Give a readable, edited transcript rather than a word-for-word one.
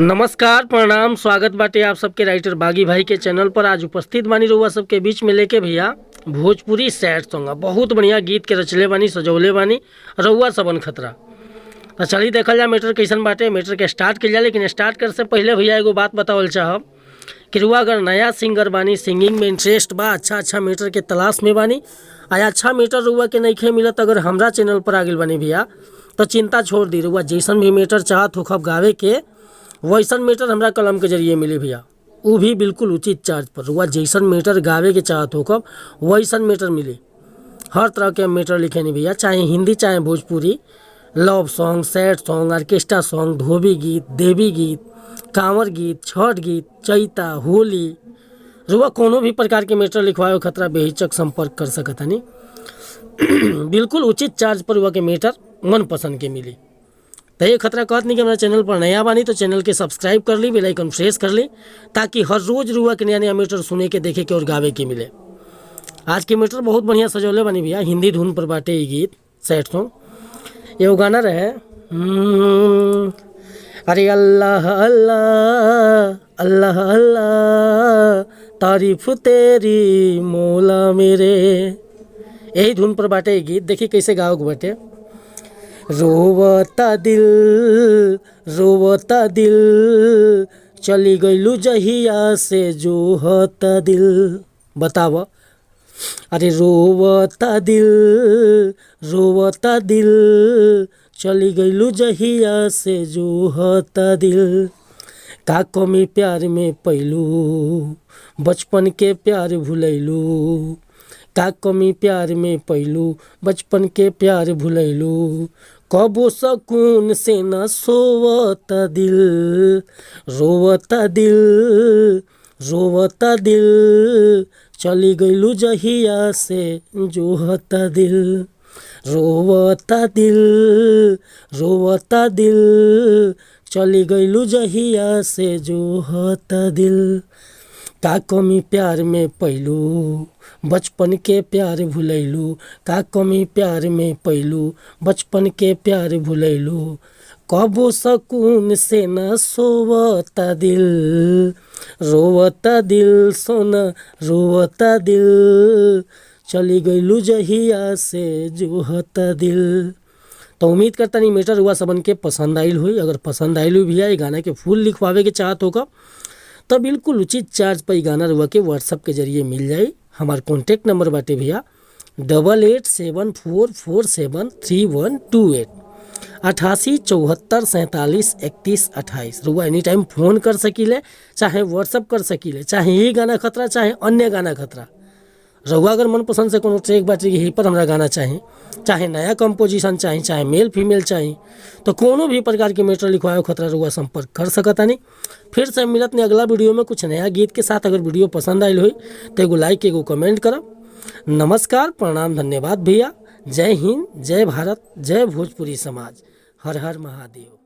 नमस्कार प्रणाम स्वागत बाटे आप सबके राइटर बागी भाई के चैनल पर। आज उपस्थित बानी रउआ सबके बीच में लेके भैया भोजपुरी सैड सॉन्ग बहुत बढ़िया गीत के रचले बानी सजौले बानी रउआ सबन खतरा। तो चलिए देखल जाए मैटर कैसन बाटे। मैटर के स्टार्ट कर जाए, लेकिन स्टार्ट कर से पहले भैया एगो बात बतावल चाहब कि रुआ अगर नया सिंगर बानी, सिंगिंग में इंटरेस्ट बा, अच्छा मैटर के तलाश में बानी, अच्छा मैटर रुआ के नहीं मिलत, अगर हमरा चैनल पर आ गई बानी भैया तो चिंता छोड़ दी। रुआ जैसन भी मैटर चाहत होखब गावे के वैसन मैटर हमरा कलम के जरिए मिली भैया, वो भी बिल्कुल उचित चार्ज पर। रुआ जैसन मैटर गावे के चाहत होखब वैसन मैटर मिली। हर तरह के मैटर लिखे नहीं भैया, चाहे हिंदी चाहे Bhojpuri, love song, sad song, orchestra song, धोबी गीत, देवी गीत, कांवर गीत, छठ गीत, चैता, होली, रुआ कोनो भी प्रकार के मैटर लिखवाए खतरा बेहिचक संपर्क कर सकत हनी। बिल्कुल उचित चार्ज पर रुआ के मैटर मन पसंद के मिली। तो ये खतरा कहत नहीं कि हमारे चैनल पर नया बानी तो चैनल के सब्सक्राइब कर ली, बेल आइकन प्रेस कर ली, ताकि हर रोज रुआ के नया नया मैटर सुने के, देखे के और गावे के मिले। आज के मैटर बहुत बढ़िया सजौले बानी भैया, हिंदी धुन पर बाटे ये गीत सैड सॉन्ग। ये गाना रहे अरे अल्लाह अल्लाह अल्लाह अल्लाह तारीफ तेरी मौला मेरे, यही धुन पर बाटे ये गीत। देखिए कैसे गाओ बाटे। रोवता दिल चली गईलू जहिया से जोहता दिल। बताव, अरे रोवता दिल चली गईलू जहिया से जोहता दिल। का कमी प्यार में पैलू, बचपन के प्यार भुलैलू। का कमी प्यार में पैलू, बचपन के प्यार भुलैलू। कबो सकून से न सोवता दिल, रोवता दिल चली गईलू जहिया से जोहता दिल। रोवता दिल चली गईलू जहिया से जोहता दिल। का कमी प्यार में पैलू, बचपन के प्यार भुलैलू। का कमी प्यार में पैलू, बचपन के प्यार भुलैलू। कबो सकून से न सोवता दिल, रोवता दिल सोना रोवता दिल चली गईलू जहिया से जोहता दिल। तो उम्मीद करता नहीं मैटर हुआ सबन के पसंद आइल हुई। अगर पसंद आइल हुई भैया ये गाना के फुल लिखवावे के चाहत होगा तो बिल्कुल उचित चार्ज पर गाना रुआ के व्हाट्सअप के जरिए मिल जाए। हमार कॉन्टेक्ट नंबर बाटे भैया 8874473128 8874473128। रुआ एनी टाइम फ़ोन कर सकीले, चाहे व्हाट्सअप कर सकीले, चाहे ये गाना खतरा चाहे अन्य गाना खतरा। रउआ अगर मन पसंद से कोनो ट्रैक बाटे यही पर हमरा गाना चाहे नया कंपोजिशन चाहे मेल फीमेल चाहे, तो कोनो भी प्रकार के मैटर लिखवाए खतरा रउआ संपर्क कर सकता नहीं। फिर से मिलत नहीं अगला वीडियो में कुछ नया गीत के साथ। अगर वीडियो पसंद आयल हो तो एगो लाइक एगो कमेंट करब। नमस्कार प्रणाम धन्यवाद भैया। जय हिंद, जय भारत, जय भोजपुरी समाज। हर हर महादेव।